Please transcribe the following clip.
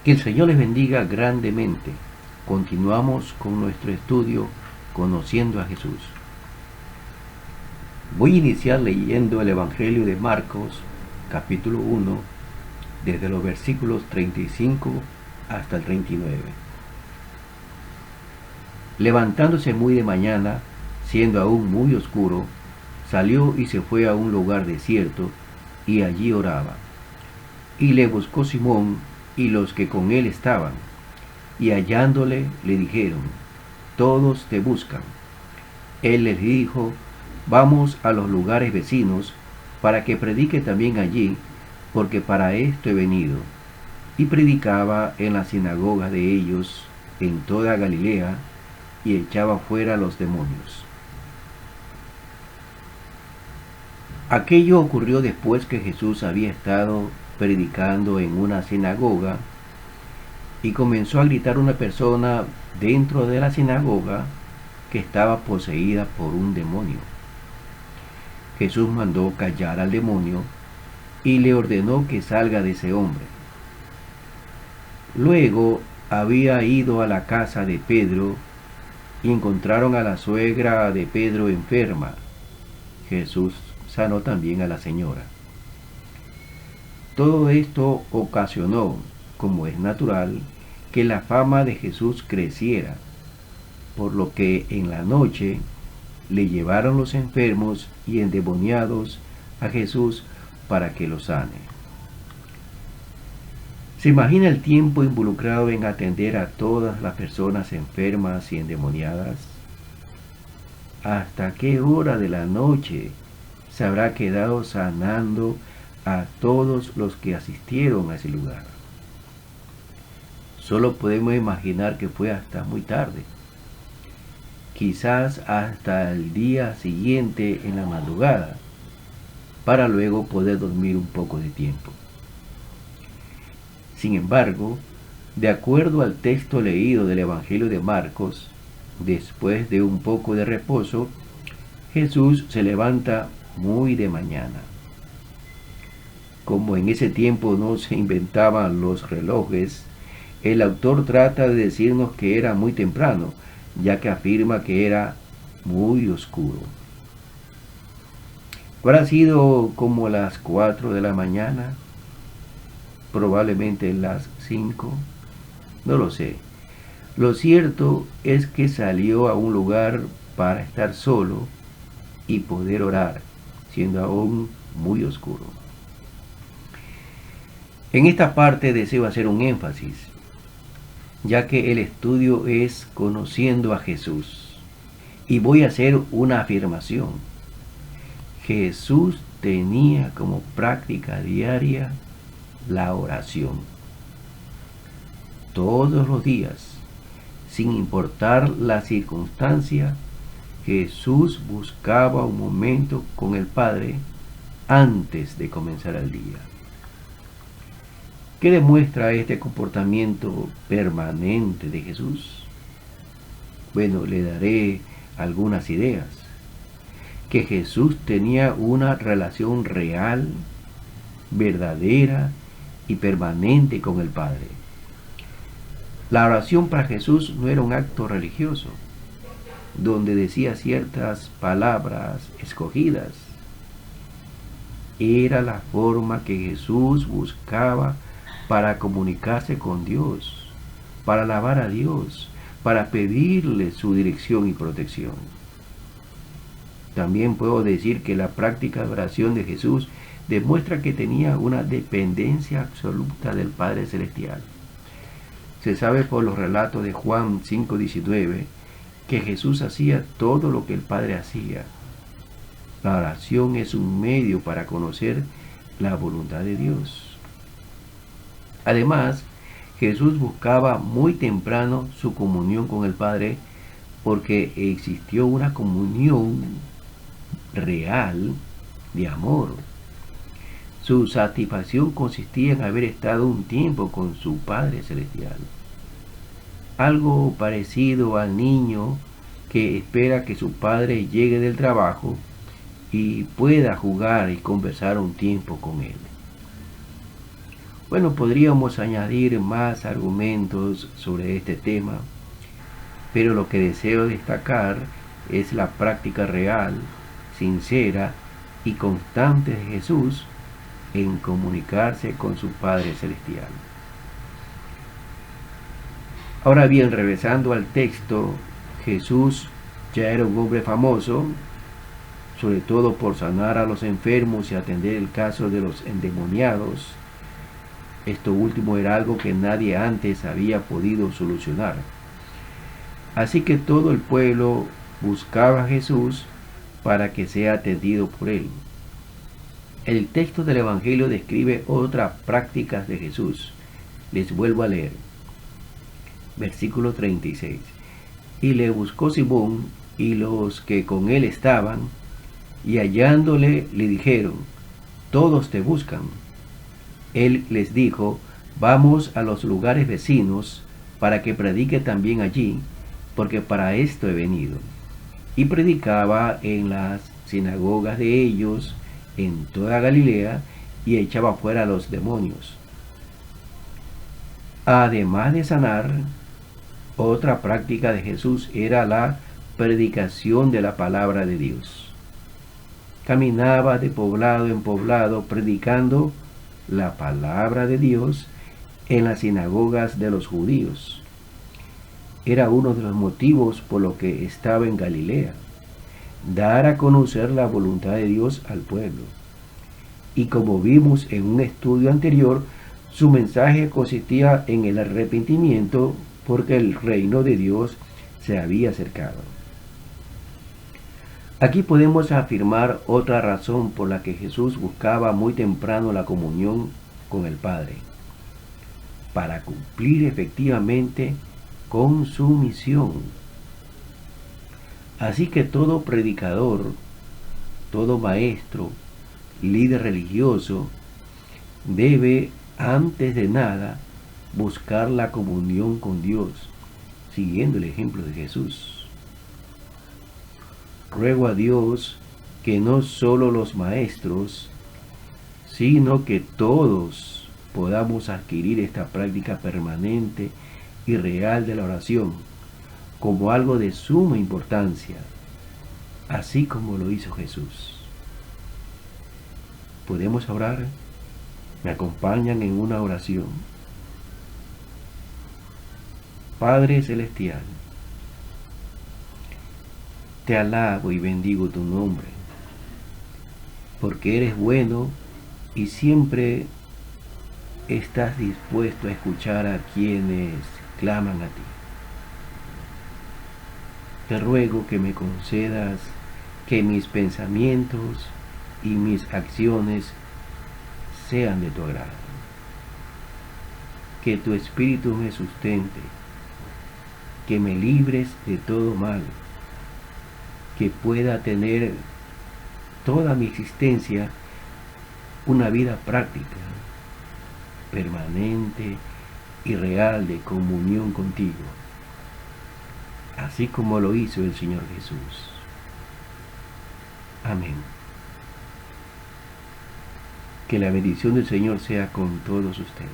Que el Señor les bendiga grandemente. Continuamos con nuestro estudio Conociendo a Jesús. Voy a iniciar leyendo el Evangelio de Marcos, capítulo 1, desde los versículos 35 hasta el 39. Levantándose muy de mañana, siendo aún muy oscuro, salió y se fue a un lugar desierto, y allí oraba. Y le buscó Simón y los que con él estaban, y hallándole le dijeron: todos te buscan. Él les dijo: vamos a los lugares vecinos, para que predique también allí, porque para esto he venido. Y predicaba en las sinagogas de ellos en toda Galilea, y echaba fuera los demonios. Aquello ocurrió después que Jesús había estado predicando en una sinagoga, y comenzó a gritar una persona dentro de la sinagoga que estaba poseída por un demonio. Jesús mandó callar al demonio y le ordenó que salga de ese hombre. Luego había ido a la casa de Pedro y encontraron a la suegra de Pedro enferma. Jesús sanó también a la señora. Todo esto ocasionó, como es natural, que la fama de Jesús creciera, por lo que en la noche le llevaron los enfermos y endemoniados a Jesús para que los sane. ¿Se imagina el tiempo involucrado en atender a todas las personas enfermas y endemoniadas? ¿Hasta qué hora de la noche se habrá quedado sanando a todos los que asistieron a ese lugar? Solo podemos imaginar que fue hasta muy tarde, quizás hasta el día siguiente en la madrugada, para luego poder dormir un poco de tiempo. Sin embargo, de acuerdo al texto leído del Evangelio de Marcos, después de un poco de reposo, Jesús se levanta muy de mañana. Como en ese tiempo no se inventaban los relojes, el autor trata de decirnos que era muy temprano, ya que afirma que era muy oscuro. ¿Habrá sido como las 4 de la mañana? Probablemente las 5. No lo sé. Lo cierto es que salió a un lugar para estar solo y poder orar, siendo aún muy oscuro. En esta parte deseo hacer un énfasis, ya que el estudio es conociendo a Jesús. Y voy a hacer una afirmación. Jesús tenía como práctica diaria la oración. Todos los días, sin importar la circunstancia, Jesús buscaba un momento con el Padre antes de comenzar el día. ¿Qué demuestra este comportamiento permanente de Jesús? Bueno, le daré algunas ideas. Que Jesús tenía una relación real, verdadera y permanente con el Padre. La oración para Jesús no era un acto religioso, donde decía ciertas palabras escogidas. Era la forma que Jesús buscaba para comunicarse con Dios, para alabar a Dios, para pedirle su dirección y protección. También puedo decir que la práctica de oración de Jesús demuestra que tenía una dependencia absoluta del Padre Celestial. Se sabe por los relatos de Juan 5:19 que Jesús hacía todo lo que el Padre hacía. La oración es un medio para conocer la voluntad de Dios. Además, Jesús buscaba muy temprano su comunión con el Padre porque existió una comunión real de amor. Su satisfacción consistía en haber estado un tiempo con su Padre Celestial. Algo parecido al niño que espera que su padre llegue del trabajo y pueda jugar y conversar un tiempo con él. Bueno, podríamos añadir más argumentos sobre este tema, pero lo que deseo destacar es la práctica real, sincera y constante de Jesús en comunicarse con su Padre Celestial. Ahora bien, regresando al texto, Jesús ya era un hombre famoso, sobre todo por sanar a los enfermos y atender el caso de los endemoniados. Esto último era algo que nadie antes había podido solucionar. Así que todo el pueblo buscaba a Jesús para que sea atendido por él. El texto del Evangelio describe otras prácticas de Jesús. Les vuelvo a leer. Versículo 36. Y le buscó Simón y los que con él estaban, y hallándole le dijeron: todos te buscan. Él les dijo: vamos a los lugares vecinos para que predique también allí, porque para esto he venido. Y predicaba en las sinagogas de ellos en toda Galilea y echaba fuera a los demonios. Además de sanar, otra práctica de Jesús era la predicación de la palabra de Dios. Caminaba de poblado en poblado predicando la palabra de Dios en las sinagogas de los judíos. Era uno de los motivos por los que estaba en Galilea, dar a conocer la voluntad de Dios al pueblo. Y como vimos en un estudio anterior, su mensaje consistía en el arrepentimiento porque el reino de Dios se había acercado. Aquí podemos afirmar otra razón por la que Jesús buscaba muy temprano la comunión con el Padre, para cumplir efectivamente con su misión. Así que todo predicador, todo maestro, líder religioso, debe, antes de nada, buscar la comunión con Dios, siguiendo el ejemplo de Jesús. Ruego a Dios que no solo los maestros, sino que todos podamos adquirir esta práctica permanente y real de la oración como algo de suma importancia, así como lo hizo Jesús. ¿Podemos orar? ¿Me acompañan en una oración? Padre Celestial, te alabo y bendigo tu nombre, porque eres bueno y siempre estás dispuesto a escuchar a quienes claman a ti. Te ruego que me concedas que mis pensamientos y mis acciones sean de tu agrado. Que tu Espíritu me sustente, que me libres de todo mal, que pueda tener toda mi existencia una vida práctica, permanente y real de comunión contigo, así como lo hizo el Señor Jesús. Amén. Que la bendición del Señor sea con todos ustedes.